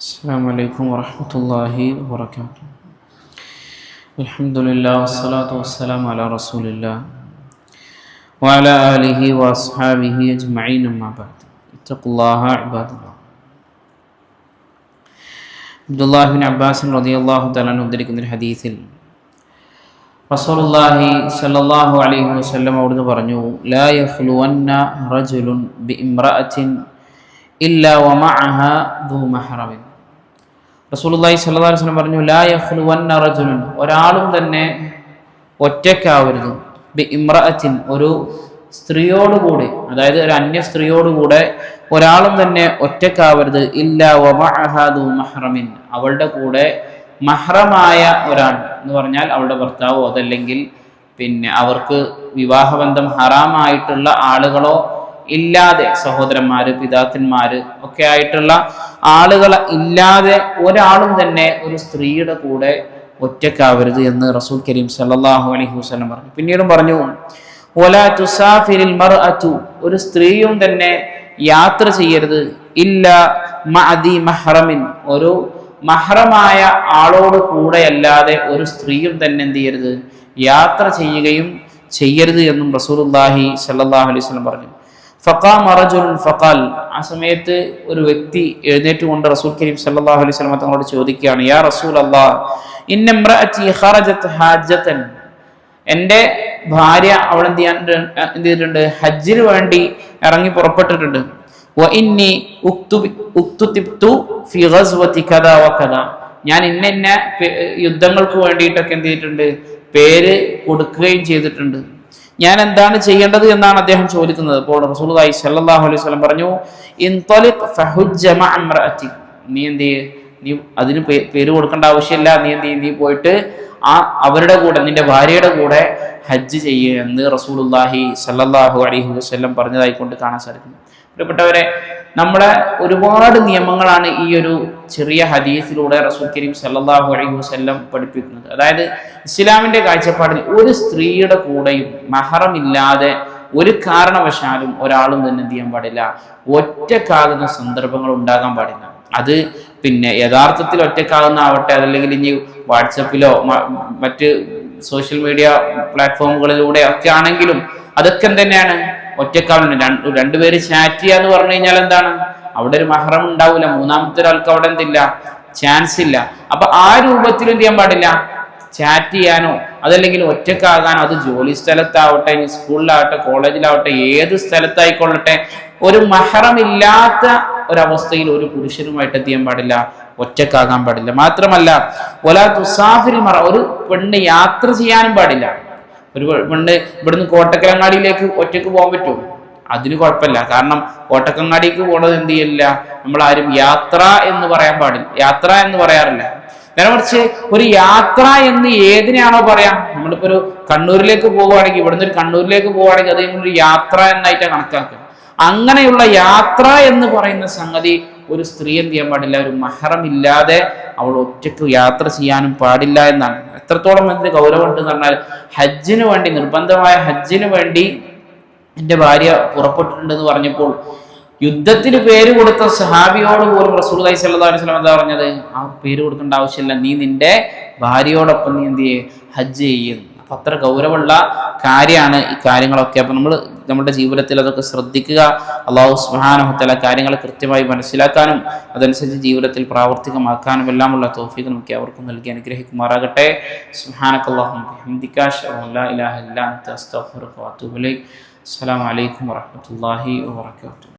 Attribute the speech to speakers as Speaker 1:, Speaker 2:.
Speaker 1: السلام عليكم ورحمة الله وبركاته. الحمد لله والصلاة والسلام على رسول الله وعلى آله وأصحابه أجمعين أما بعد اتقوا الله عباد الله. Abdullahi bin Abbas റളിയല്ലാഹു തആല അൻഹു ഉദ്ധരിക്കുന്ന ഒരു ഹദീസിൽ റസൂലുള്ളാഹി സ്വല്ലല്ലാഹു അലൈഹി വസല്ലം അവിടുന്ന് പറഞ്ഞു, ലാ യഖ്ലുവന്ന റജുലുൻ ബിഇംറഅത്തിൻ ഇല്ലാ വമഅഹാ ദൂ മഹ്റമിൻ. റസൂലുള്ളാഹി സ്വല്ലല്ലാഹു അലൈഹി വസല്ലം പറഞ്ഞു, ലാ യഖ്ലുവന്ന റജുലുൻ, ഒരാളും തന്നെ ഒറ്റയ്ക്കാവരുത്, ബിഇംറഅത്തിൻ, ഒരു സ്ത്രീയോടുകൂടി, അതായത് ഒരു അന്യ സ്ത്രീയോടുകൂടെ ഒരാളും തന്നെ ഒറ്റക്കാവരുത്, ഇല്ലാ വമഅഹാ ദൂ മഹ്റമിൻ, അവളുടെ മഹ്റമായ ഒരാൾ എന്ന് പറഞ്ഞാൽ അവളുടെ ഭർത്താവോ അതല്ലെങ്കിൽ അവർക്ക് വിവാഹബന്ധം ഹറാമായിട്ടുള്ള ആളുകളോ ഇല്ലാതെ, സഹോദരന്മാര് പിതാക്കന്മാര് ഒക്കെ ആയിട്ടുള്ള ആളുകൾ ഇല്ലാതെ ഒരാളും തന്നെ ഒരു സ്ത്രീയുടെ കൂടെ ഒറ്റക്കാവരുത് എന്ന് റസൂൽ കരീം സല്ലല്ലാഹു അലൈഹി വസല്ലം പറഞ്ഞു. പിന്നീടും പറഞ്ഞു, വലാ തുസാഫിരിൽ മർഅതു, ഒരു സ്ത്രീയും തന്നെ യാത്ര ചെയ്യരുത്, ഇല്ലാ മഅദി മഹ്റമിൻ, ഒരു മഹ്റമായ ആളോട് കൂടെ അല്ലാതെ ഒരു സ്ത്രീയും തന്നെ എന്ത് ചെയ്യരുത്, യാത്ര ചെയ്യുകയും ചെയ്യരുത് എന്നും റസൂലുള്ളാഹി സ്വല്ലല്ലാഹു അലൈഹി വസല്ലം പറഞ്ഞു. ഫഖാമ റജുലുൻ ഫഖാൽ, ആ സമയത്ത് ഒരു വ്യക്തി എഴുന്നേറ്റുകൊണ്ട് റസൂൽ കരീം സല്ലല്ലാഹു അലൈഹി വസല്ലം തങ്ങളോട് ചോദിക്കുകയാണ്, യാ റസൂലല്ലാഹ്, ഇന്ന ഇംറഅതി ഖറജത് ഹാജതൻ, എൻ്റെ ഭാര്യ അവൾ എന്ത് ചെയ്തിട്ടുണ്ട്, ഹജ്ജിന് വേണ്ടി ഇറങ്ങി പുറപ്പെട്ടിട്ടുണ്ട്. വ ഇന്നി ഉക്തുതിബ്തു ഫി ഗസ്വതി കദാ വ കദാ, ഞാൻ ഇന്ന യുദ്ധങ്ങൾക്ക് വേണ്ടിയിട്ടൊക്കെ എന്ത് ചെയ്തിട്ടുണ്ട്, പേര് കൊടുക്കുകയും ചെയ്തിട്ടുണ്ട്, ഞാൻ എന്താണ് ചെയ്യേണ്ടത് എന്നാണ് അദ്ദേഹം ചോദിക്കുന്നത്. അപ്പോൾ റസൂലുള്ളാഹി സ്വല്ലല്ലാഹു അലൈഹി വസല്ലം പറഞ്ഞു, ഇൻതലിഖ് ഫഹുജ്ജ മഅ ഇംറഅതി, നീ എന്ത് ചെയ്യ്, നീ അതിന് പേര് കൊടുക്കേണ്ട ആവശ്യമില്ല, നീ പോയിട്ട് അവരുടെ കൂടെ, നിന്റെ ഭാര്യയുടെ കൂടെ ഹജ്ജ് ചെയ്യുക എന്ന് റസൂലുള്ളാഹി സ്വല്ലല്ലാഹു അലൈഹി വസല്ലം പറഞ്ഞതായിക്കൊണ്ട് കാണാൻ സാധിക്കുന്നു. പ്രിയപ്പെട്ടവരെ, നമ്മുടെ ഒരുപാട് നിയമങ്ങളാണ് ഈ ഒരു ചെറിയ ഹദീസിലൂടെ റസൂൽ കരീം സല്ലല്ലാഹു അലൈഹി വസല്ലം പഠിപ്പിക്കുന്നത്. അതായത് ഇസ്ലാമിന്റെ കാഴ്ചപ്പാടിൽ ഒരു സ്ത്രീയുടെ കൂടെയും മഹറമില്ലാതെ ഒരു കാരണവശാലും ഒരാളും തന്നെ എന്ത് ചെയ്യാൻ പാടില്ല, ഒറ്റക്കാകുന്ന സന്ദർഭങ്ങൾ ഉണ്ടാകാൻ പാടില്ല. അത് യഥാർത്ഥത്തിൽ ഒറ്റക്കാകുന്ന ആവട്ടെ, അതല്ലെങ്കിൽ ഇനി വാട്സപ്പിലോ മറ്റ് സോഷ്യൽ മീഡിയ പ്ലാറ്റ്ഫോമുകളിലൂടെ ഒക്കെ ആണെങ്കിലും അതൊക്കെ തന്നെയാണ് ഒറ്റക്കാവുന്ന. രണ്ടുപേര് ചാറ്റ് ചെയ്യുക എന്ന് പറഞ്ഞു കഴിഞ്ഞാൽ എന്താണ്, അവിടെ ഒരു മഹ്റം ഉണ്ടാവില്ല, മൂന്നാമത്തെ ഒരാൾക്ക് അവിടെ എന്തില്ല, ചാൻസ് ഇല്ല. അപ്പൊ ആ രൂപത്തിൽ എന്ത് ചെയ്യാൻ പാടില്ല, ചാറ്റ് ചെയ്യാനോ അതല്ലെങ്കിൽ ഒറ്റക്കാകാനോ, അത് ജോലി സ്ഥലത്താവട്ടെ, സ്കൂളിലാവട്ടെ, കോളേജിലാവട്ടെ, ഏത് സ്ഥലത്തായിക്കൊള്ളട്ടെ, ഒരു മഹ്റം ഇല്ലാത്ത ഒരവസ്ഥയിൽ ഒരു പുരുഷനുമായിട്ട് എന്ത് ചെയ്യാൻ പാടില്ല, ഒറ്റക്കാകാൻ പാടില്ല. മാത്രമല്ല വലാ തുസാഫിൽ മറ, ഒരു പെണ്ണ് യാത്ര ചെയ്യാനും പാടില്ല. ഒരു പെണ്ണ് ഇവിടുന്ന് കോട്ടക്കലങ്ങാടിയിലേക്ക് ഒറ്റക്ക് പോകാൻ പറ്റുമോ? അതിന് കുഴപ്പമില്ല. കാരണം കോട്ടക്കങ്ങാടിക്ക് പോണത് എന്ത് ചെയ്യില്ല, നമ്മൾ ആരും യാത്ര എന്ന് പറയാൻ പാടില്ല, യാത്ര എന്ന് പറയാറില്ല. നേരെ മറിച്ച് ഒരു യാത്ര എന്ന് ഏതിനാണോ പറയാം, നമ്മളിപ്പോ ഒരു കണ്ണൂരിലേക്ക് പോവുകയാണെങ്കിൽ, ഇവിടുന്ന് ഒരു കണ്ണൂരിലേക്ക് പോവുകയാണെങ്കിൽ അത് ഒരു യാത്ര എന്നായിട്ടാണ് കണക്കാക്കുക. അങ്ങനെയുള്ള യാത്ര എന്ന് പറയുന്ന സംഗതി ഒരു സ്ത്രീ എന്ത് ചെയ്യാൻ പാടില്ല, ഒരു മഹ്റം ഇല്ലാതെ അവൾ ഒറ്റയ്ക്ക് യാത്ര ചെയ്യാനും പാടില്ല എന്നാണ്. എത്രത്തോളം അതിന് ഗൗരവമുണ്ട് എന്ന് പറഞ്ഞാൽ, ഹജ്ജിന് വേണ്ടി, നിർബന്ധമായ ഹജ്ജിന് വേണ്ടി എൻ്റെ ഭാര്യ പുറപ്പെട്ടിട്ടുണ്ടെന്ന് പറഞ്ഞപ്പോൾ യുദ്ധത്തിന് പേര് കൊടുത്ത സഹാബിയോട് പോലും റസൂലുള്ളാഹി സ്വല്ലല്ലാഹു അലൈഹി വസല്ലം എന്താ പറഞ്ഞത്, ആ പേര് കൊടുക്കേണ്ട ആവശ്യമില്ല, നീ നിന്റെ ഭാര്യയോടൊപ്പം നീ എന്ത് ചെയ്യേ, ഹജ്ജ് ചെയ്യുന്നു. അപ്പൊ അത്ര ഗൗരവമുള്ള കാര്യമാണ് ഈ കാര്യങ്ങളൊക്കെ. അപ്പൊ നമ്മുടെ ജീവിതത്തിൽ അതൊക്കെ ശ്രദ്ധിക്കുക. അല്ലാഹു സുബ്ഹാനഹു വ തആല കാര്യങ്ങൾ കൃത്യമായി മനസ്സിലാക്കാനും അതനുസരിച്ച് ജീവിതത്തിൽ പ്രാവർത്തികമാക്കാനും എല്ലാമുള്ള തൗഫീഖ് നമുക്ക് അവർക്കും നൽകി അനുഗ്രഹിക്കുമാറാകട്ടെ. സുബ്ഹാനകല്ലാഹുമ്മ ബിഹംദിക അശ്ഹദു അൻ ലാ ഇലാഹ ഇല്ലാ അൻത അസ്തഗ്ഫിറുക വ അത്തൂബു ഇലൈക്. അസ്സലാമു അലൈക്കും വറഹ്മത്തുള്ളാഹി വബറകാതുഹു.